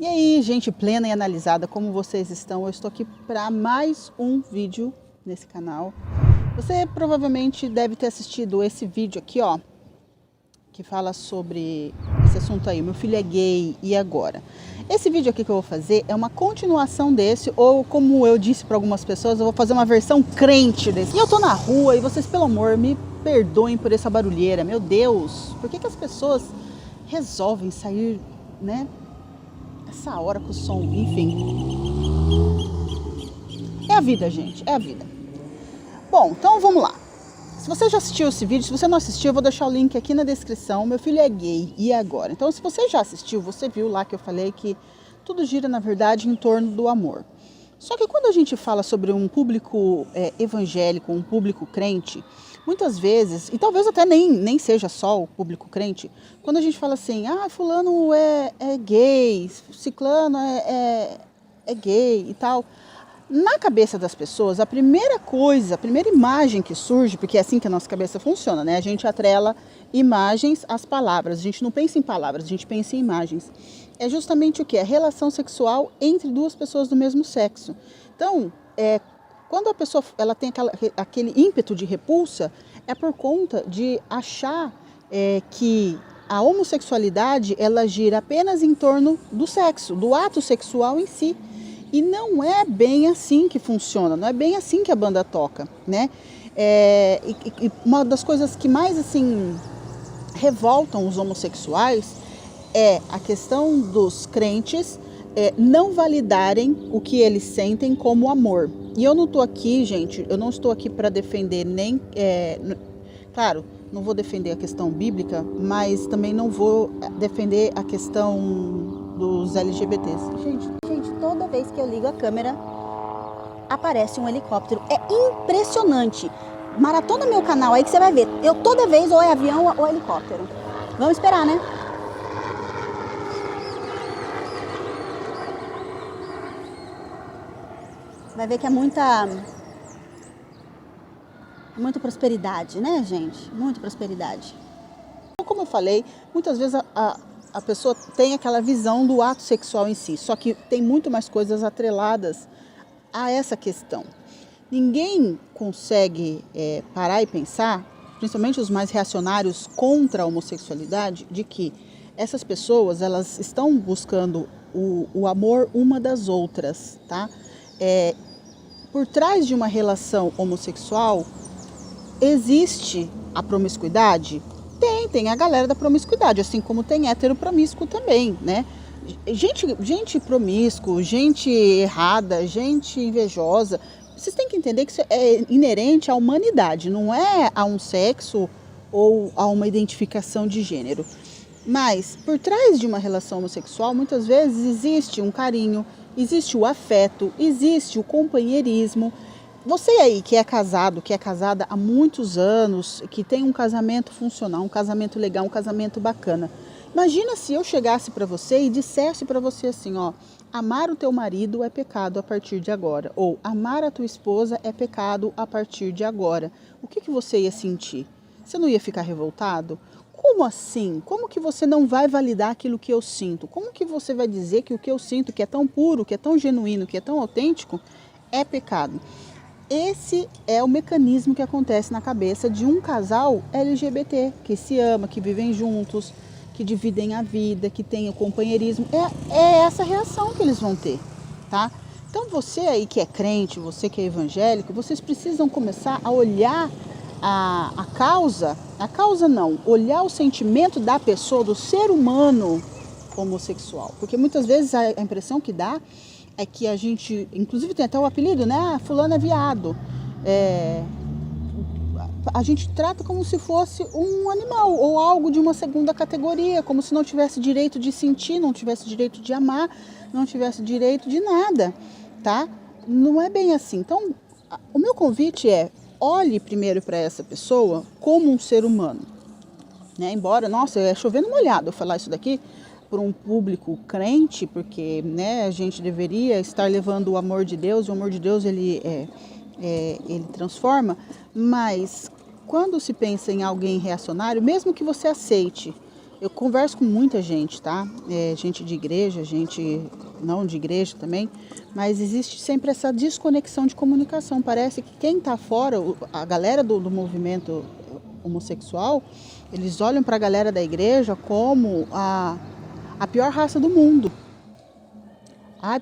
E aí, gente plena e analisada, como vocês estão? Eu estou aqui para mais um vídeo nesse canal. Você provavelmente deve ter assistido esse vídeo aqui, ó, que fala sobre esse assunto aí, meu filho é gay, e agora? Esse vídeo aqui que eu vou fazer é uma continuação desse, ou como eu disse para algumas pessoas, eu vou fazer uma versão crente desse. E eu tô na rua e vocês, pelo amor, me perdoem por essa barulheira. Meu Deus, por que as pessoas resolvem sair, né, essa hora com o som? Enfim, é a vida, gente, é a vida. Bom, então vamos lá. Se você já assistiu esse vídeo, se você não assistiu, eu vou deixar o link aqui na descrição. Meu filho é gay, e agora? Então, se você já assistiu, você viu lá que eu falei que tudo gira, na verdade, em torno do amor. Só que quando a gente fala sobre um público evangélico, um público crente, muitas vezes, e talvez até nem seja só o público crente, quando a gente fala assim, fulano é gay, ciclano é gay e tal, na cabeça das pessoas, a primeira coisa, a primeira imagem que surge, porque é assim que a nossa cabeça funciona, né? A gente atrela imagens às palavras, a gente não pensa em palavras, a gente pensa em imagens. É justamente o que? A relação sexual entre duas pessoas do mesmo sexo. Então, quando a pessoa ela tem aquele ímpeto de repulsa, é por conta de achar que a homossexualidade ela gira apenas em torno do sexo, do ato sexual em si. E não é bem assim que funciona, não é bem assim que a banda toca, né? E uma das coisas que mais assim revoltam os homossexuais é a questão dos crentes não validarem o que eles sentem como amor. E eu não estou aqui, gente, eu não estou aqui para defender nem... claro, não vou defender a questão bíblica, mas também não vou defender a questão dos LGBTs. Gente, toda vez que eu ligo a câmera, aparece um helicóptero. É impressionante. Maratona meu canal aí que você vai ver. Eu toda vez ou é avião ou é helicóptero. Vamos esperar, né? Vai ver que é muita prosperidade, né, gente? Muita prosperidade. Como eu falei, muitas vezes a pessoa tem aquela visão do ato sexual em si, só que tem muito mais coisas atreladas a essa questão. Ninguém consegue parar e pensar, principalmente os mais reacionários contra a homossexualidade, de que essas pessoas elas estão buscando o amor uma das outras, tá? Por trás de uma relação homossexual existe a promiscuidade? Tem a galera da promiscuidade, assim como tem hétero promíscuo também, né? Gente promíscuo, gente errada, gente invejosa. Vocês têm que entender que isso é inerente à humanidade, não é a um sexo ou a uma identificação de gênero. Mas por trás de uma relação homossexual, muitas vezes existe um carinho, existe o afeto, existe o companheirismo. Você aí que é casado, que é casada há muitos anos, que tem um casamento funcional, um casamento legal, um casamento bacana. Imagina se eu chegasse para você e dissesse para você assim, ó, amar o teu marido é pecado a partir de agora, ou amar a tua esposa é pecado a partir de agora. O que você ia sentir? Você não ia ficar revoltado? Como assim? Como que você não vai validar aquilo que eu sinto? Como que você vai dizer que o que eu sinto, que é tão puro, que é tão genuíno, que é tão autêntico, é pecado? Esse é o mecanismo que acontece na cabeça de um casal LGBT, que se ama, que vivem juntos, que dividem a vida, que tem o companheirismo. É essa reação que eles vão ter, tá? Então você aí que é crente, você que é evangélico, vocês precisam começar a olhar a causa não, olhar o sentimento da pessoa, do ser humano homossexual. Porque muitas vezes a impressão que dá é que a gente, inclusive tem até o apelido, né? Fulano é viado. A gente trata como se fosse um animal ou algo de uma segunda categoria, como se não tivesse direito de sentir, não tivesse direito de amar, não tivesse direito de nada, tá? Não é bem assim. Então, o meu convite é, olhe primeiro para essa pessoa como um ser humano, né? Embora, nossa, é chovendo molhado eu falar isso daqui, por um público crente, porque, né, a gente deveria estar levando o amor de Deus, e o amor de Deus ele transforma, mas quando se pensa em alguém reacionário, mesmo que você aceite Eu converso com muita gente, tá? Gente de igreja, gente não de igreja também, mas existe sempre essa desconexão de comunicação. Parece que quem está fora, a galera do movimento homossexual, eles olham para a galera da igreja como a pior raça do mundo.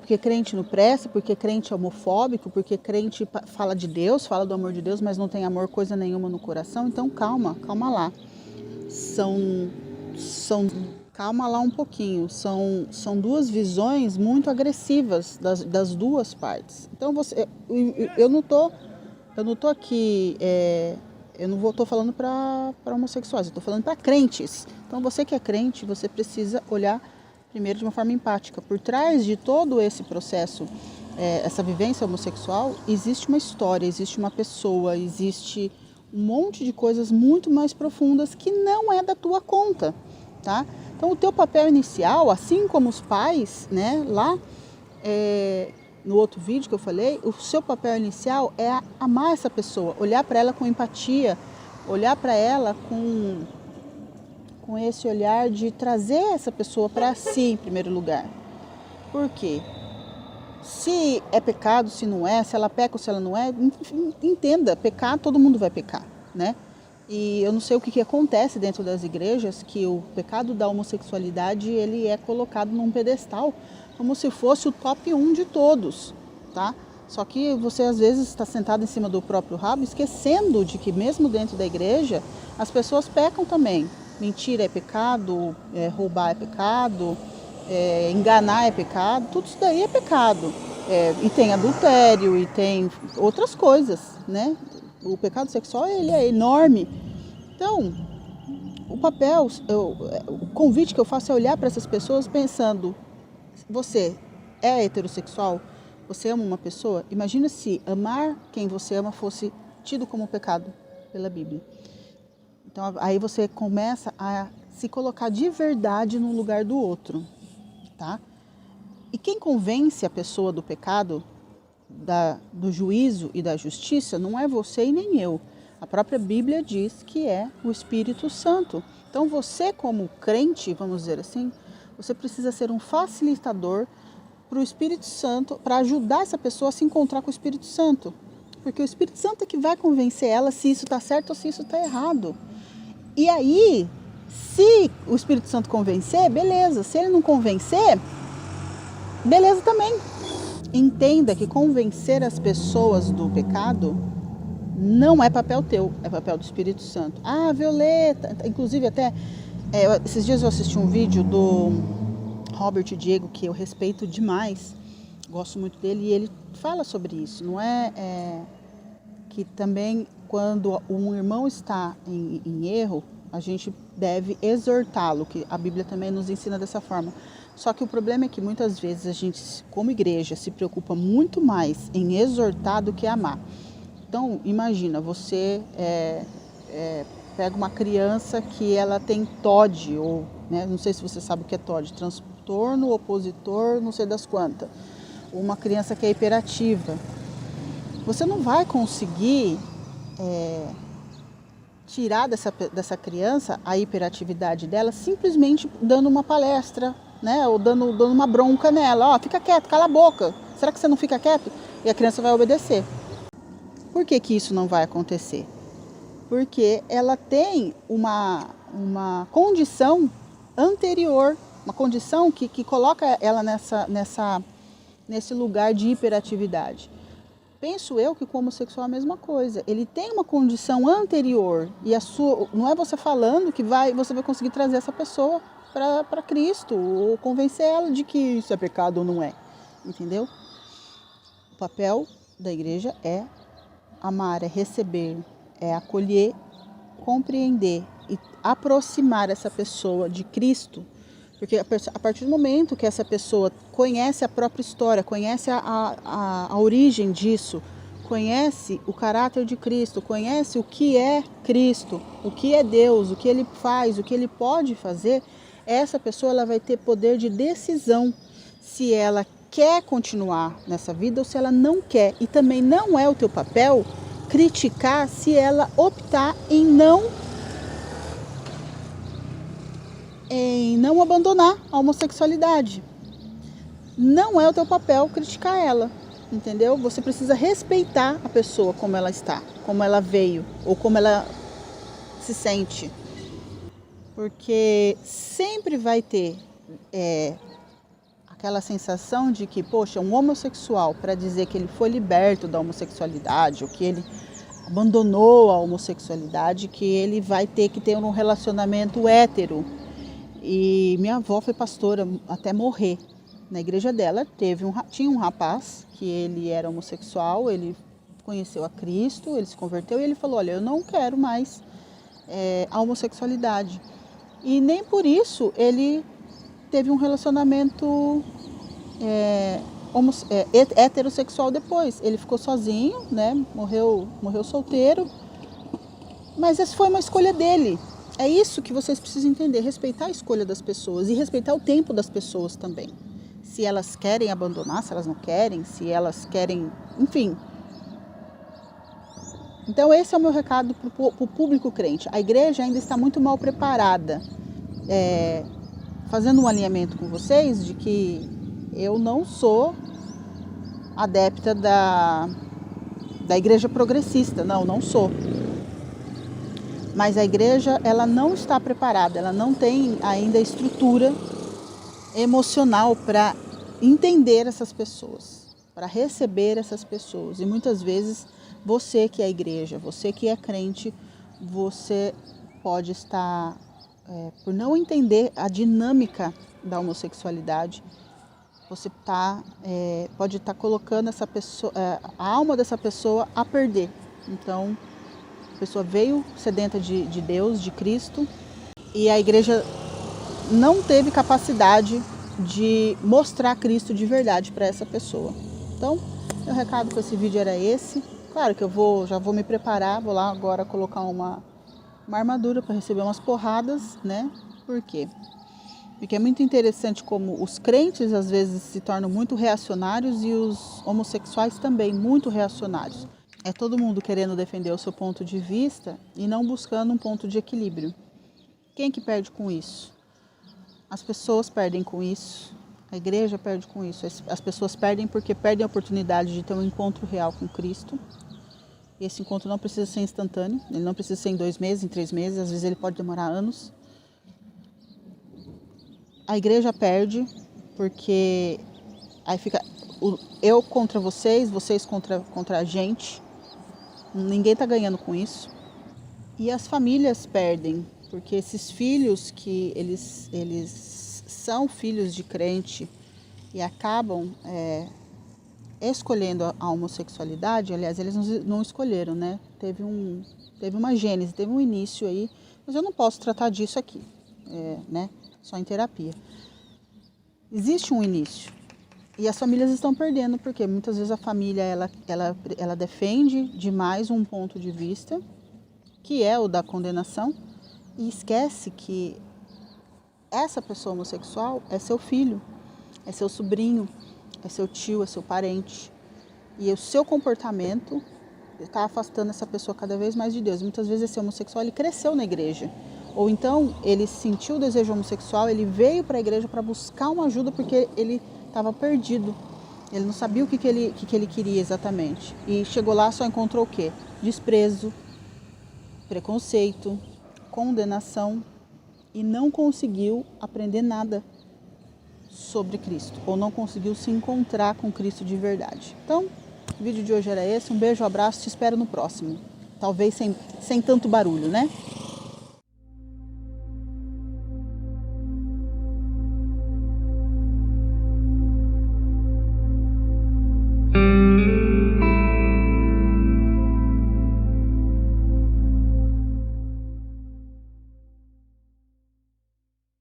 Porque crente não presta, porque crente é homofóbico, porque crente fala de Deus, fala do amor de Deus, mas não tem amor coisa nenhuma no coração. Então calma lá. Calma lá um pouquinho. São duas visões muito agressivas das duas partes. Então eu não tô aqui, eu não estou falando para homossexuais, eu estou falando para crentes. Então você que é crente, você precisa olhar primeiro de uma forma empática. Por trás de todo esse processo, essa vivência homossexual, existe uma história, existe uma pessoa, existe um monte de coisas muito mais profundas que não é da tua conta, tá? Então o teu papel inicial, assim como os pais, né, lá no outro vídeo que eu falei, o seu papel inicial é amar essa pessoa, olhar para ela com empatia, olhar para ela com esse olhar de trazer essa pessoa para si em primeiro lugar. Por quê? Se é pecado, se não é, se ela peca ou se ela não é, entenda, pecar, todo mundo vai pecar, né? E eu não sei o que acontece dentro das igrejas, que o pecado da homossexualidade, ele é colocado num pedestal, como se fosse o top 1 de todos, tá? Só que você às vezes está sentado em cima do próprio rabo, esquecendo de que mesmo dentro da igreja, as pessoas pecam também. Mentira é pecado, roubar é pecado, enganar é pecado, tudo isso daí é pecado. E tem adultério e tem outras coisas, né? O pecado sexual, ele é enorme. Então, o convite que eu faço é olhar para essas pessoas pensando, você é heterossexual? Você ama uma pessoa? Imagina se amar quem você ama fosse tido como pecado pela Bíblia. Então, aí você começa a se colocar de verdade no lugar do outro, tá? E quem convence a pessoa do pecado, do juízo e da justiça, não é você e nem eu. A própria Bíblia diz que é o Espírito Santo. Então, você como crente, vamos dizer assim, você precisa ser um facilitador para o Espírito Santo, para ajudar essa pessoa a se encontrar com o Espírito Santo. Porque o Espírito Santo é que vai convencer ela se isso está certo ou se isso está errado. E aí, se o Espírito Santo convencer, beleza. Se ele não convencer, beleza também. Entenda que convencer as pessoas do pecado não é papel teu, é papel do Espírito Santo. Violeta, inclusive até, esses dias eu assisti um vídeo do Robert Diego, que eu respeito demais, gosto muito dele, e ele fala sobre isso. Não que também quando um irmão está em erro, a gente deve exortá-lo, que a Bíblia também nos ensina dessa forma. Só que o problema é que muitas vezes a gente, como igreja, se preocupa muito mais em exortar do que amar. Então, imagina, você pega uma criança que ela tem TOD, ou, né, não sei se você sabe o que é TOD, transtorno opositor, não sei das quantas. Ou uma criança que é hiperativa. Você não vai conseguir tirar dessa criança a hiperatividade dela simplesmente dando uma palestra, né? Ou dando uma bronca nela. Fica quieto, cala a boca. Será que você não fica quieto? E a criança vai obedecer. Por que isso não vai acontecer? Porque ela tem uma condição anterior, uma condição que coloca ela nesse lugar de hiperatividade. Penso eu que com o homossexual é a mesma coisa. Ele tem uma condição anterior e não é você falando que você vai conseguir trazer essa pessoa para Cristo ou convencer ela de que isso é pecado ou não é. Entendeu? O papel da igreja é amar, é receber, é acolher, compreender e aproximar essa pessoa de Cristo. Porque a partir do momento que essa pessoa conhece a própria história, conhece a origem disso, conhece o caráter de Cristo, conhece o que é Cristo, o que é Deus, o que Ele faz, o que Ele pode fazer, essa pessoa ela vai ter poder de decisão se ela quer continuar nessa vida ou se ela não quer. E também não é o teu papel criticar se ela optar em em não abandonar a homossexualidade. Não é o teu papel criticar ela, entendeu? Você precisa respeitar a pessoa como ela está, como ela veio ou como ela se sente. Porque sempre vai ter aquela sensação de que, poxa, um homossexual, para dizer que ele foi liberto da homossexualidade, ou que ele abandonou a homossexualidade, que ele vai ter que ter um relacionamento hétero. E minha avó foi pastora até morrer. Na igreja dela tinha um rapaz que ele era homossexual, ele conheceu a Cristo, ele se converteu e ele falou, olha, eu não quero mais a homossexualidade. E nem por isso ele teve um relacionamento heterossexual depois. Ele ficou sozinho, né? Morreu solteiro. Mas essa foi uma escolha dele. É isso que vocês precisam entender, respeitar a escolha das pessoas e respeitar o tempo das pessoas também. Se elas querem abandonar, se elas não querem, se elas querem, enfim. Então esse é o meu recado para o público crente. A igreja ainda está muito mal preparada. Fazendo um alinhamento com vocês de que eu não sou adepta da igreja progressista, não sou. Mas a igreja, ela não está preparada, ela não tem ainda estrutura emocional para entender essas pessoas, para receber essas pessoas. E muitas vezes você que é igreja, você que é crente, você pode estar, por não entender a dinâmica da homossexualidade, você pode estar colocando essa pessoa, a alma dessa pessoa a perder. Então, a pessoa veio sedenta de Deus, de Cristo, e a igreja não teve capacidade de mostrar Cristo de verdade para essa pessoa. Então, meu recado com esse vídeo era esse. Claro que já vou me preparar, vou lá agora colocar uma armadura para receber umas porradas, né? Por quê? Porque é muito interessante como os crentes às vezes se tornam muito reacionários e os homossexuais também muito reacionários. É todo mundo querendo defender o seu ponto de vista e não buscando um ponto de equilíbrio. Quem que perde com isso? As pessoas perdem com isso, a igreja perde com isso. As pessoas perdem porque perdem a oportunidade de ter um encontro real com Cristo. E esse encontro não precisa ser instantâneo, ele não precisa ser em 2 meses, em 3 meses, às vezes ele pode demorar anos. A igreja perde porque aí fica eu contra vocês, vocês contra a gente. Ninguém está ganhando com isso. E as famílias perdem, porque esses filhos que eles são filhos de crente e acabam escolhendo a homossexualidade, aliás, eles não escolheram, né? Teve uma gênese, teve um início aí, mas eu não posso tratar disso aqui, né? Só em terapia. Existe um início. E as famílias estão perdendo, porque muitas vezes a família ela defende demais um ponto de vista, que é o da condenação, e esquece que essa pessoa homossexual é seu filho, é seu sobrinho, é seu tio, é seu parente. E o seu comportamento está afastando essa pessoa cada vez mais de Deus. Muitas vezes esse homossexual ele cresceu na igreja. Ou então ele sentiu o desejo homossexual, ele veio para a igreja para buscar uma ajuda porque ele estava perdido. Ele não sabia o que ele queria exatamente. E chegou lá, só encontrou o quê? Desprezo, preconceito, condenação e não conseguiu aprender nada sobre Cristo. Ou não conseguiu se encontrar com Cristo de verdade. Então, o vídeo de hoje era esse. Um beijo, um abraço, te espero no próximo. Talvez sem tanto barulho, né?